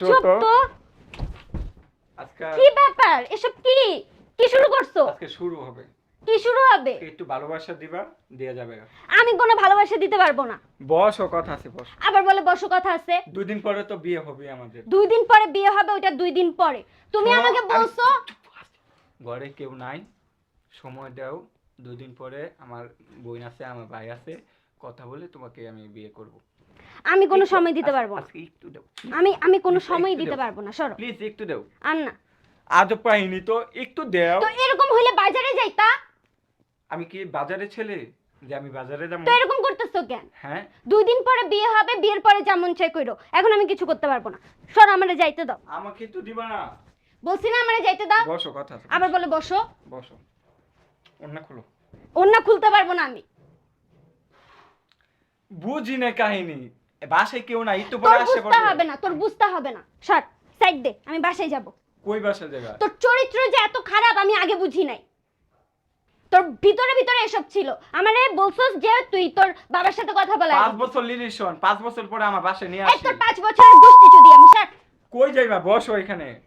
চুপ তো। আজকে কি ব্যাপার এসব কি কি শুরু করছো? আজকে শুরু হবে। কি শুরু হবে? একটু ভালোবাসা দিবা, দেয়া যাবে। আমি কোনো ভালোবাসা দিতে পারবো না। বসো, কথা আছে, বস। আবার বলে বসো, কথা আছে। 2 দিন পরে তো বিয়ে হবে আমাদের। 2 দিন পরে বিয়ে হবে, ওইটা 2 দিন পরে। তুমি শোনো, আমাকে বলছো ঘরে কেউ নাই, সময় দাও। 2 দিন পরে আমার বোন আছে, আমার ভাই আছে, কথা বলে তোমাকে আমি বিয়ে করব। আমি কোনো সময় দিতে পারবো না। আজকে একটু দাও। আমি কোনো Please, সময় একটু দিতে দাও। পারবো না, সরো। প্লিজ একটু দাও। আর না। আজব কাহিনী তো, একটু দাও। তো এরকম হইলে বাজারে যাইতা। আমি কি বাজারে ছেলে যে আমি বাজারে যাব? তো এরকম করতেছো কেন? হ্যাঁ, 2 দিন পরে বিয়ে হবে, বিয়ের পরে যেমন চাই কইরো। এখন আমি কিছু করতে পারবো না। সরো, আমারে যাইতে দাও। আমাকে তো দিবা না। বলছি না আমারে যাইতে দাও। বসো, কথা আছে। আবার বলে বসো। বসো, ওন্না খুলো। ওন্না খুলতে পারবো না আমি। বুঝি না কাহিনী। বাসায় কেউ নাই, একটু তোর পরে আসে বুঝতে পড়বে। হবে না, তোর বুঝতে হবে না। সর, সাইড দে, আমি বাসায় যাব। কই বাসা জায়গা? তোর চরিত্র যে এত খারাপ আমি আগে বুঝি নাই। তোর ভিতরে ভিতরে এসব ছিল। আমারে বলছস যে তুই তোর বাবার সাথে কথা বলা। 5 বছর রিলেশন, 5 বছর পরে আমার বাসায় নিয়ে এই আসি। তোর 5 বছরের গোষ্ঠী চুদি আমি। সর। কই যাইবা? বসো এখানে।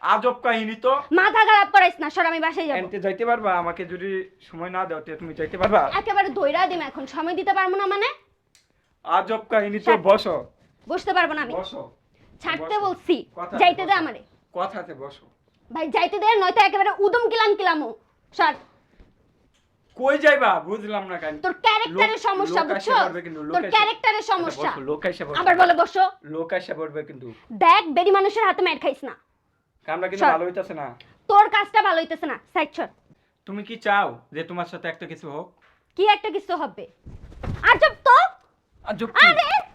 আজব কাহিনী তো। মাথা খারাপ করাইস না, সর, আমি বাসায় যাব। এনতে যাইতে পারবা? আমাকে যদি সময় না দাও তে তুমি যাইতে পারবা? একেবারে দইরা দিম এখন, সময় দিতে পারবো না মানে? আজব কাহিনী তো। স্যার। বসো, বসতে পারবো না আমি। বসো। ছাড়তে বসো। বলছি। কথা যাইতে আছে, দে বসো। আমারে। কথা আছে, বসো। ভাই যাইতে দে, নয়তো একেবারে উদম কিলাম কিলামো। সর। কই যাইবা? বুঝলাম না কাহিনী। তোর ক্যারেক্টারের লোক- সমস্যা, লোক বুঝছো? আইসা পড়বে কিন্তু, লোক তোর আইসা- ক্যারেক্টারের আচ্ছা, সমস্যা। বসো, লোক আইসা পড়বে। আবার বলে বসো। লোক আইসা পড়বে কিন্তু। দেখ, বেডি মানুষের হাতে মার খাইস না। কামটা কিন্তু সর। ভালো হইতাছে না। তোর কাজটা ভালো হইতেছে না, সাইড সর। তুমি কি চাও যে তোমার সাথে একটা কিছু হোক? কি একটা কিছু হবে? আজব তো। আজব কি? আরে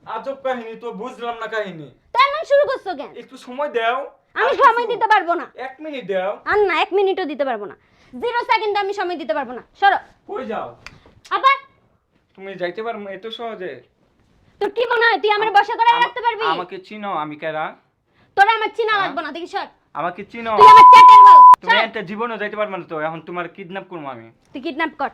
আজব কাহিনী তো, বুঝলাম না কাহিনী। তেমন শুরু করছো কেন? একটু সময় দাও। আমি আর সময় কিছু- দিতে পারবো না। 1 মিনিট দাও। আর না, 1 মিনিটও দিতে পারবো না। 0 সেকেন্ড আমি সময় দিতে পারবো না, সরো। কই যাও? আবার তুমি যাইতে পারো এত সহজে? তোর কি মনে হয় তুই আমার বসা করে রাখতে পারবি? আমাকে চিনো আমি কারা? তোর আমার চিনা হ্যাঁ? লাগবে না, দেখি সর। আমাকে চিনো? তুই আমার চ্যাটের বল। তুমি সর। একটা জীবনও যাইতে পারবে না তো, এখন তোমার কিডন্যাপ করবো আমি। তুই কিডন্যাপ কর।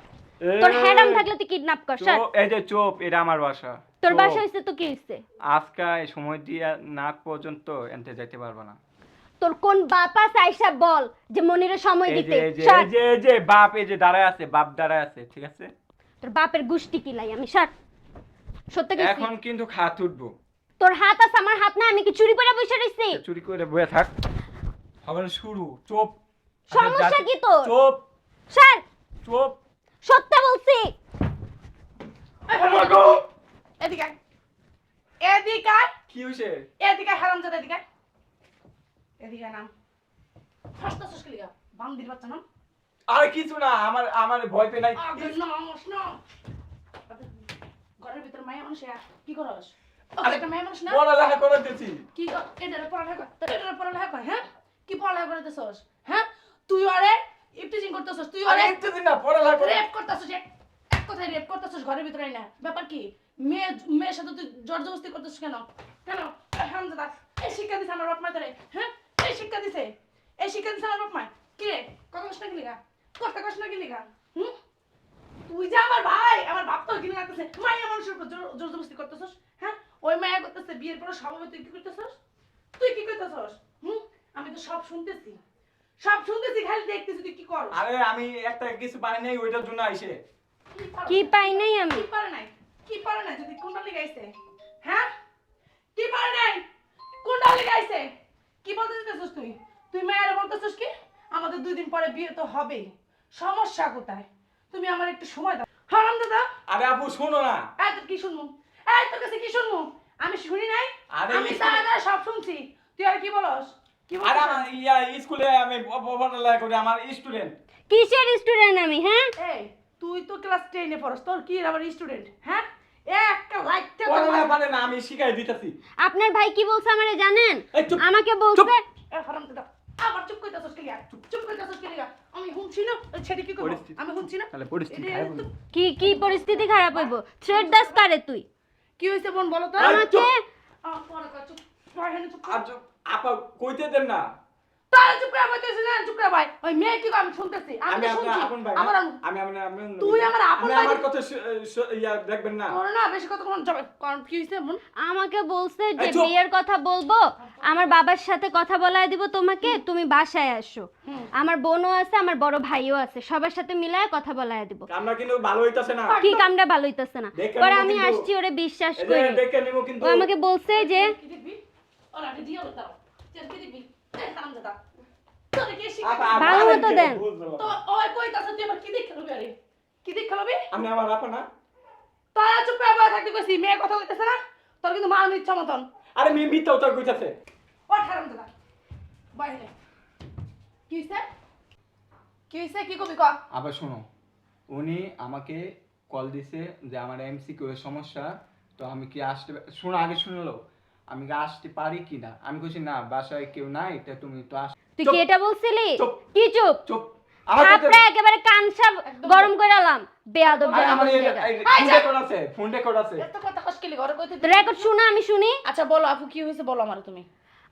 তোর হ্যারাম থাকলে তুই কিডন্যাপ কর, সর। এই যে চোপ, এটা আমার বাসা। তোর চোপ। বাসা হইছে তো কি হইছে? আজকে এই সময় দিয়া না পর্যন্ত এনতে যাইতে পারবে না। তোর কোন বাপা চাইসা বল যে মনিরে সময় এই দিতে। যে এই যে সর। এই যে এই যে বাপ, এই যে দাঁড়ায় আছে, বাপ দাঁড়ায় আছে, ঠিক আছে? তোর বাপের গুষ্টি কিলাই আমি, সর। সত্য কি? এখন কিন্তু হাত উঠবো। তোর হাত আছে, আমার হাত না। আমি কি চুরি করে বসে রইছি? চুরি করে বয়ে থাক। হবে না শুরু। চোপ। সমস্যা কি তোর? চোপ, সর। চোপ। সত্য বলছি। আমাগো। এদিকে আয়। এদিকে আয়। কি হইছে? এদিকে আয়, হারামজাদা, এদিকে আয়। এদিকে আয়, নাম। হাসতাছিস কি লিগা? বান্দির বাচ্চা নাম। আর কিছু না, আমার আমার ভয় পেয়ে নাই। আগে নামস না। ঘরের ভিতর মায়া মানুষ কি করস? আরে, একটা মায়া মানুষ না? পড়ালেখা করতেছি। কি কর? এটারে পড়ালেখা কর। এটারে পড়ালেখা কর, হ্যাঁ? কি পড়ালেখা করতেছস? হ্যাঁ? তুই ওরে ইফটিজিং করতেছস, তুই আরে ওরে একটু দিন না, পড়ালেখা করে। রেপ করতেছস, এক কথায় রেপ করতেছস ঘরের ভিতরে না। ব্যাপার কি? মেয়ের সাথে তুই জবরদস্তি করতেছস কেন? কেন? হারামজাদা, এই শিক্ষা দিছে আমার বাপ মা তোরে, হ্যাঁ? এই শিক্ষা দিছে আমার বাপ মা। কি রে? কথা কষ্ট কি লিগা? কথা কষ্ট কি লিগা? হুম? তুই যে আমার ভাই, আমার বাপ তো কিনে রাখতেছে, মাইয়া মানুষের উপর জবরদস্তি করতেছস, হ্যাঁ? ওই মায়া করতেছে, বিয়ের পর স্বভাবে তুই কি করতেছস? তুই কি করতেছস? হুম? আমি তো সব শুনতেছি, খালি দেখতেছি তুই কি করস। আরে আমি একটা কিছু পাই নাই, ওইটার জন্য আইছে। কি পাই নাই আমি? কি পারে নাই? কি পারে নাই? যদি কোনটা লিগাইছে, হ্যাঁ? কি পারে নাই? কোনটা লিগাইছে? কি বলতে চাইছিস তুই? তুই মায়ের বলতেছিস কি? আমাদের 2 দিন পরে বিয়ে তো হবেই। সমস্যা কোথায়? তুমি আমার একটু সময় দাও। হারামজাদা, আরে আপু শোনো না। এই তোর কি শুনমু? এই তোর কাছে কি শুনমু? আমি শুনি নাই? আরে আমি এই- দাঁড়া সব শুনছি। তুই আর কি বলস? কি আরে বলছিস? আমার স্কুলে আমি পড়ালেখা করি, আমার স্টুডেন্ট। কিসের স্টুডেন্ট আমি, হ্যাঁ? এই তুই তো ক্লাস 10 এ পড়স, তোর কি আবার স্টুডেন্ট, হ্যাঁ? একটা লাইটটা পড়ালেখা পারে না, আমি শিখাই দিতেছি। আপনার ভাই কি বলছে আমারে জানেন? এই চুপ, আমাকে বলছে এ হারামজাদা, আবার চুপ কইতাছস কি লিগা? চুপ কইতাছস কি লিগা? আমি শুনছি না, এই ছেড়ে কি করব? পরিস্থিতি। আমি শুনছি না। তাহলে পরিস্থিতি এটা খারাপ হলো। তো- কি কি পরিস্থিতি খারাপ হইব? থ্রেড দাস কারে তুই? কি হইছে বোন বলো তো? আরে আমাকে চুপ। পরে কর, চুপ। পরে হেনে চুপ কর। আপা কইতে দেন না। তো তারা চুপ করে বলতেছিস না, চুপ করে ভাই। ওই মেয়ে কি কয় আমি শুনতেছি, আমি আমি তো আপনার শুনছি। আপন ভাই আমার না? আমি তুই আমার আপন ভাই। আমার কথা ইয়া দেখবেন না। তোর না বেশি কথা কোন যাবে, কারণ কি হইছে মন? আমাকে বলছে যে এই চুপ! বিয়ের কথা বলবো, আমার বাবার সাথে কথা বলায় দিব তোমাকে, তুমি বাসায় আসো। আমার বোনও আছে, আমার বড় ভাইও আছে, সবার সাথে মিলায় কথা বলায় দিব। আমরা কিন্তু ভালো হইতাছে না। কি কামটা ভালো হইতাছে না, দেখে পরে নিবো আমি কিন্তু। আসছি ওরে বিশ্বাস এই যে করে। দেখে নিব কিন্তু। ও আমাকে বলছে যে কি দিবি? ওরা কি দিও দাও। তুই কি দিবি? এই হারামজাদা। তোরে কি শিখা? ভালো মতো দেন। তো ওই কইতাছ তুই আবার কি দেখে লবি আরে? কি দেখে লবি? আমি আমার আপন না। তারা চুপ করে বসে থাকতে কইছি, মেয়ে কথা কইতেছে না? তোর কিন্তু মার ইচ্ছা মতন। আরে মিথ্যা কথা কইতাছে। ও হারামজাদা। বাইরে। কি হইছে? কি হইছে কি কবি ক? আবার শোনো, উনি আমাকে কল দিছে যে আমার এমসিকিউ এর সমস্যা, তো আমি কি আসতে শোনো, আগে শুনলো আমি কি আসতে পারি কি না। আমি কইছি না, বাসায় কেউ নাই, এটা তুমি তো আস। তুই চুপ! কি এটা বলছিলি? চুপ! কি চুপ? চুপ! আমার কথা থাপড়া একেবারে কান সব একদম গরম করে আলাম। বেয়াদব আরে আমার জায়গা। ফোন রেকর্ড আছে। এত কথা কষ্ট ঘরে কইতে। রেকর্ড শুনা আমি শুনি। আচ্ছা বলো আপু কি হইছে বলো আমারে তুমি।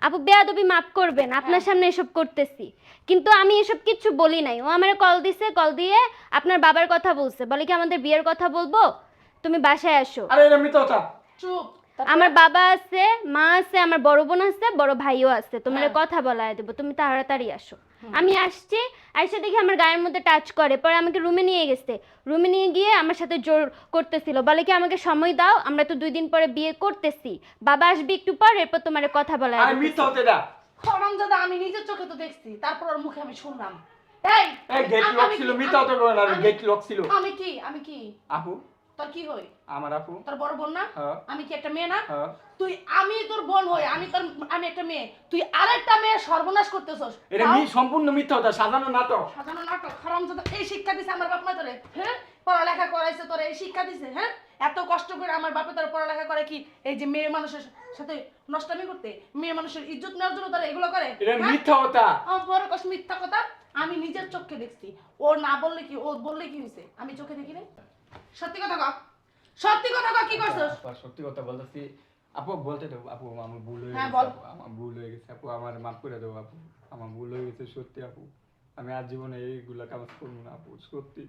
আপু বেয়াদবি মাফ করবেন, আপনার সামনে এসব করতেছি, কিন্তু আমি এসব কিচ্ছু বলি নাই। ও আমারে কল দিছে, কল দিয়ে আপনার বাবার কথা বলছে, বলে কি আমাদের বিয়ের কথা বলবো, তুমি বাসায় আসো। আরে এটা মিথ্যা কথা। চুপ। আমার বাবা আছে, মা আছে, আমার বড় বোন আছে, বড় ভাইও আছে, তোমার হ্যাঁ। কথা বলায় দেবো, তুমি তাড়াতাড়ি আসো। আমি আসছি, আইসা দেখি আমার গায়ের মধ্যে টাচ করে, পরে আমাকে রুমে নিয়ে গেছে। রুমে নিয়ে গিয়ে আমার সাথে জোর করতেছিল, বলে কি আমাকে সময় দাও, আমরা তো 2 দিন পরে বিয়ে করতেছি, বাবা আসবে একটু পর, এরপর তোমার কথা বলায় আরে দিবো। মিথ্যা হতে দা। হারামজাদা আমি নিজের চোখে তো দেখছি, তারপর ওর মুখে আমি শুনলাম। এই এই গেট আমি- লক আমি ছিল, কি- মিথ্যা হতে করে না, আমি- গেট লক ছিল। আমি কি আপু, তোর কি হই? আমার আপু। তোর বড় বোন না? হ্যাঁ। আমি কি একটা মেয়ে না? হ্যাঁ। তুই আমি তোর বোন হই, আমি একটা মেয়ে, তুই আরেকটা মেয়ে সর্বনাশ করতেছস। এটা সম্পূর্ণ মিথ্যা কথা, সাজানো নাটক। সাজানো নাটক। হারামজাদা এই শিক্ষা দিছে আমার বাপ মা তোরে, হ্যাঁ? পড়ালেখা করাইছে তোরে, এই শিক্ষা দিছে, হ্যাঁ? এত কষ্ট করে আমার বাপে তোর পড়ালেখা করে কি এই যে মেয়ে মানুষের সাথে নষ্টামি করতে, মেয়ে মানুষের ইজ্জত নেওয়ার জন্য তোরা এগুলো করে? এটা হ্যাঁ? মিথ্যা কথা। আমার বড় কষ্ট মিথ্যা কথা। আমি নিজের চোখে দেখছি। ও না বললে কি, ও বললে কি হইছে? আমি চোখে দেখি নাই। সত্যি কথা কও। সত্যি কথা কও, কি করছস? আপু, সত্যি কথা বলতেছি। আপু বলতে দেবো, আপু আমার ভুল হয়ে হ্যাঁ, গেছে। বল। আপু, আমার ভুল হয়ে গেছে আপু, আমার মাফ করে দেবো আপু। আমার ভুল হয়ে গেছে সত্যি আপু। আমি আর জীবনে এইগুলা কাজ করবো না আপু, সত্যি।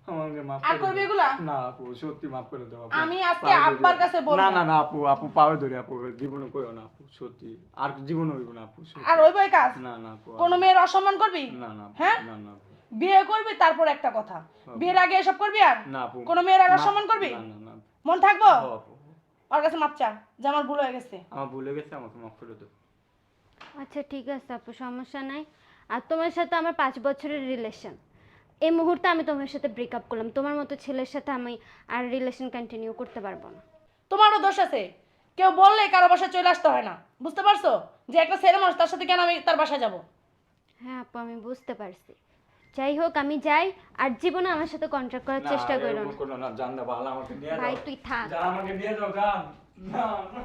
আমাকে মাফ আর করে করবি দাও। এগুলা? না আপু, সত্যি মাফ করে দাও আপু। আমি আজকে পায়ে ধরি। আব্বার কাছে বলবো। না না না আপু, আপু পাওয়া ধরে আপু, জীবনে কইও না আপু, সত্যি। আর জীবনে হইব না আপু, সত্যি। আর ওই বই কাজ না না আপু। কোন মেয়ের অসম্মান করবি? না না আপু, হ্যাঁ? না না আপু। বিয়ে করবি তারপর একটা কথা, বিয়ের আগে এসব করবি? আর না আপু। কোন মেয়ের আর না, অসম্মান করবি? না না না। মন থাকবো? ও আপু, ওর কাছে মাপ চা যে আমার ভুল হয়ে গেছে। আমার ভুল হয়ে গেছে, আমাকে মাফ করে দাও। আচ্ছা ঠিক আছে আপু, সমস্যা নাই। আর তোমার সাথে আমার 5 বছরের রিলেশন, এই মুহূর্তে আমি তোমার সাথে ব্রেকআপ করলাম। তোমার মতো ছেলের সাথে আমি আর রিলেশন কন্টিনিউ করতে পারবো না। তোমারও দোষ আছে, কেউ বললে কারো বাসায় চলে আসতে হয় না, বুঝতে পারছো? যে একটা ছেলে মানুষ, তার সাথে কেন আমি তার বাসায় যাব? হ্যাঁ আপু, আমি বুঝতে পারছি। যাই হোক, আমি যাই, আর জীবনে আমার সাথে কন্ট্যাক্ট করার চেষ্টা করো না। না, জান দাও, ভালো আমাকে দিয়ে দাও। ভাই তুই থাক। জান আমাকে দিয়ে দাও, জান। না, না।